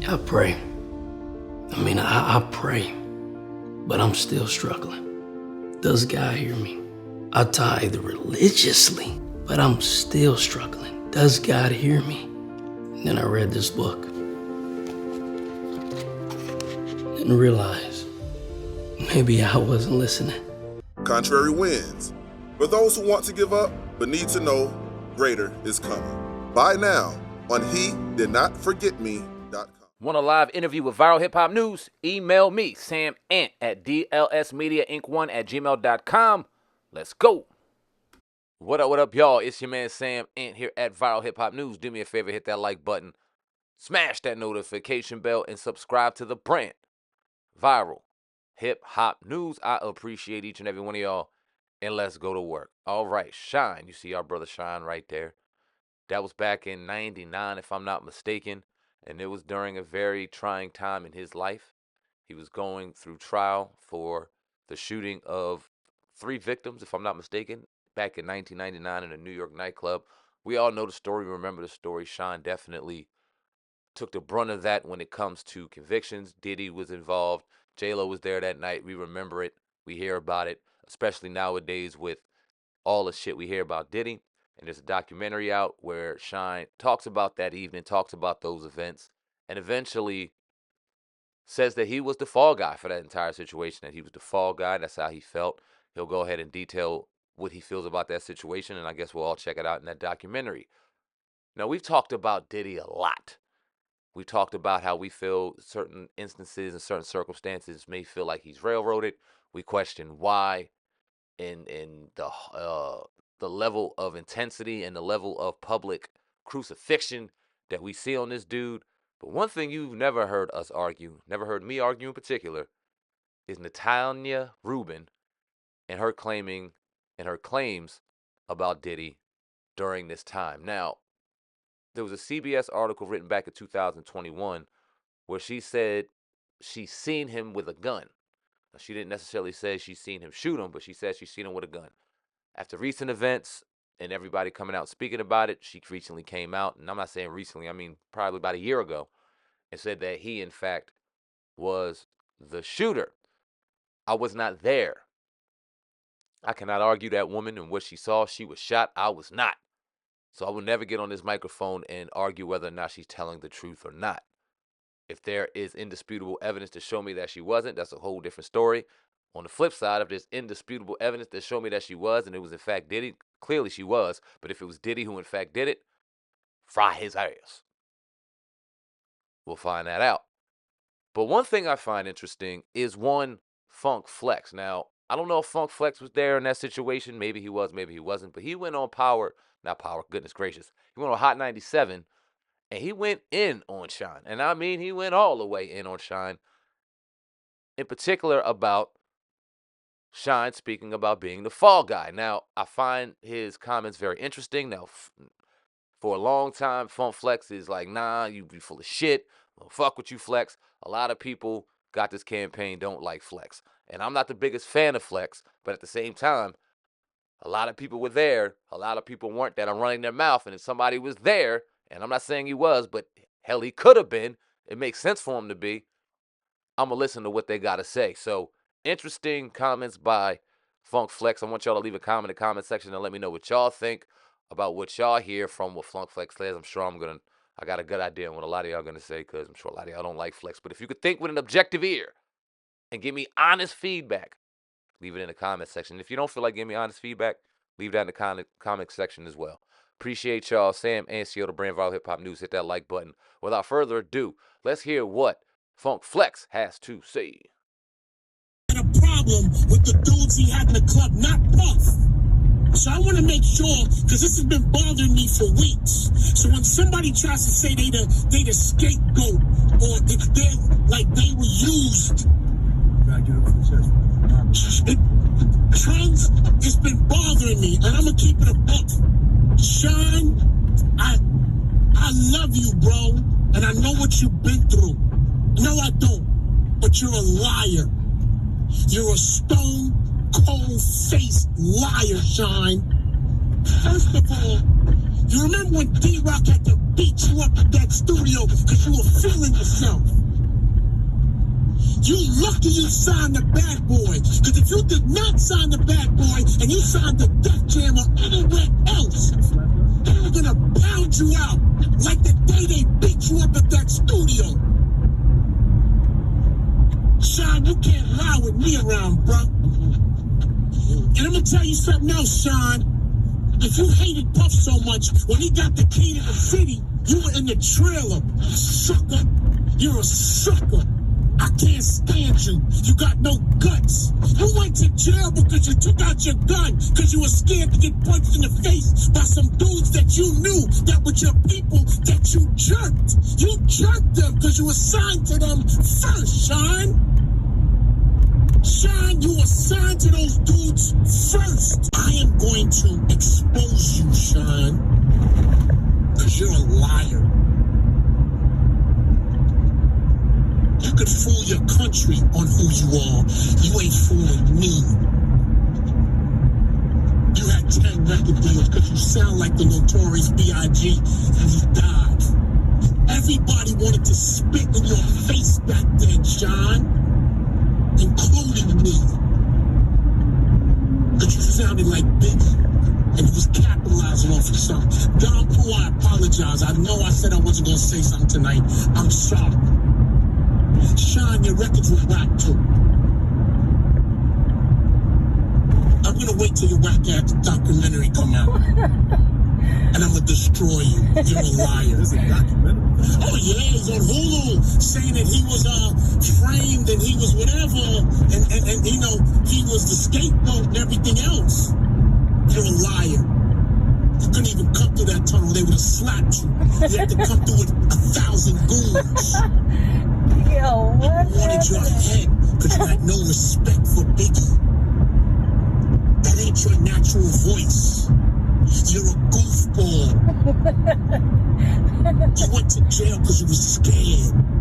I pray. I pray, but I'm still struggling. Does God hear me? I tithe religiously, but I'm still struggling. Does God hear me? And then I read this book and realized maybe I wasn't listening. Contrary wins. For those who want to give up but need to know greater is coming. Buy now on HeDidNotForgetMe.com. Want a live interview with Viral Hip Hop News? Email me, Sam Ant, at dlsmediainc1@gmail.com. Let's go. What up, y'all? It's your man Sam Ant here at Viral Hip Hop News. Do me a favor, hit that like button, smash that notification bell, and subscribe to the brand, Viral Hip Hop News. I appreciate each and every one of y'all, and let's go to work. All right, Shyne. You see our brother Shyne right there. That was back in 99, if I'm not mistaken, and it was during a very trying time in his life. He was going through trial for the shooting of 3 victims, if I'm not mistaken, back in 1999 in a New York nightclub. We all know the story, remember the story. Shyne definitely took the brunt of that when it comes to convictions. Diddy was involved. J-Lo was there that night. We remember it. We hear about it, especially nowadays with all the shit we hear about Diddy. And there's a documentary out where Shyne talks about that evening, talks about those events, and eventually says that he was the fall guy for that entire situation, that he was the fall guy. That's how he felt. He'll go ahead and detail what he feels about that situation, and I guess we'll all check it out in that documentary. Now, we've talked about Diddy a lot. We talked about how we feel certain instances and certain circumstances may feel like he's railroaded. We question why, in the level of intensity and the level of public crucifixion that we see on this dude. But one thing you've never heard us argue, never heard me argue in particular, is Natanya Rubin and her claims about Diddy during this time. Now, there was a CBS article written back in 2021 where she said she's seen him with a gun. Now, she didn't necessarily say she's seen him shoot him, but she said she's seen him with a gun. After recent events and everybody coming out speaking about it, she recently came out, and I'm not saying recently, I mean probably about a year ago, and said that he, in fact, was the shooter. I was not there. I cannot argue that woman and what she saw. She was shot. I was not. So I will never get on this microphone and argue whether or not she's telling the truth or not. If there is indisputable evidence to show me that she wasn't, that's a whole different story. On the flip side, if there's indisputable evidence to show me that she was and it was in fact Diddy, clearly she was. But if it was Diddy who in fact did it, fry his ass. We'll find that out. But one thing I find interesting is one Funk Flex. Now, I don't know if Funk Flex was there in that situation. Maybe he was, maybe he wasn't. But he went on goodness gracious. He went on Hot 97 and he went in on Shyne. And I mean, he went all the way in on Shyne. In particular about Shyne speaking about being the fall guy. Now, I find his comments very interesting. Now, for a long time, Funk Flex is like, nah, you be full of shit. Well, fuck with you, Flex. A lot of people got this campaign don't like Flex. And I'm not the biggest fan of Flex, but at the same time, a lot of people were there. A lot of people weren't that are running their mouth. And if somebody was there, and I'm not saying he was, but hell, he could have been. It makes sense for him to be. I'm going to listen to what they got to say. So, interesting comments by Funk Flex. I want y'all to leave a comment in the comment section and let me know what y'all think about what y'all hear from what Funk Flex says. I'm sure I got a good idea on what a lot of y'all are going to say because I'm sure a lot of y'all don't like Flex. But if you could think with an objective ear and give me honest feedback, leave it in the comment section. If you don't feel like giving me honest feedback, leave that in the comment section as well. Appreciate y'all. Sam and the brand Viral Hip Hop News. Hit that like button. Without further ado, let's hear what Funk Flex has to say. A problem with the dudes he had in the club, not Puff. So I want to make sure, because this has been bothering me for weeks. So when somebody tries to say they the scapegoat or they're like they were used, it's been bothering me, and I'm gonna keep it a buck. Shyne, I love you, bro, and I know what you've been through. No, I don't, but you're a liar. You're a stone cold-faced liar, Shyne. First of all, You remember when D-Rock had to beat you up at that studio because you were feeling yourself? You lucky you signed the Bad Boy, because if you did not sign the Bad Boy and you signed the Def Jam or anywhere else, they were gonna pound you out like the day they beat you up at that studio. Shyne, you can't lie with me around, bro. And I'm gonna tell you something else, Shyne. If you hated Puff so much, when he got the key to the city, you were in the trailer. Sucker. You're a sucker. I can't stand you. You got no guts. You went to jail because you took out your gun because you were scared to get punched in the face by some dudes that you knew that were your people that you jerked. You jerked them because you were signed to them first, Shyne. Shyne, you were signed to those dudes first. I am going to expose you, Shyne, because you're a liar. You could fool your country on who you are. You ain't fooling me. You had 10 record deals because you sound like the Notorious B.I.G. and you died. Everybody wanted to spit in your face back then, Shyne, including me. Because you sounded like Biggie and he was capitalizing off of something. Don Pooh, I apologize. I know I said I wasn't going to say something tonight. I'm sorry. Shyne, your records were whack too. I'm gonna wait till your whack ass documentary come out. And I'm gonna destroy you. You're a liar. There's a documentary. Oh yeah, he's on Hulu saying that he was framed and he was whatever and you know, he was the scapegoat and everything else. You're a liar. You couldn't even come through that tunnel, they would have slapped you. You had to come through with 1,000 goons. Yo, what Wanted your head because you had no respect for Biggie. That ain't your natural voice. You're a goofball. You went to jail because you were scared.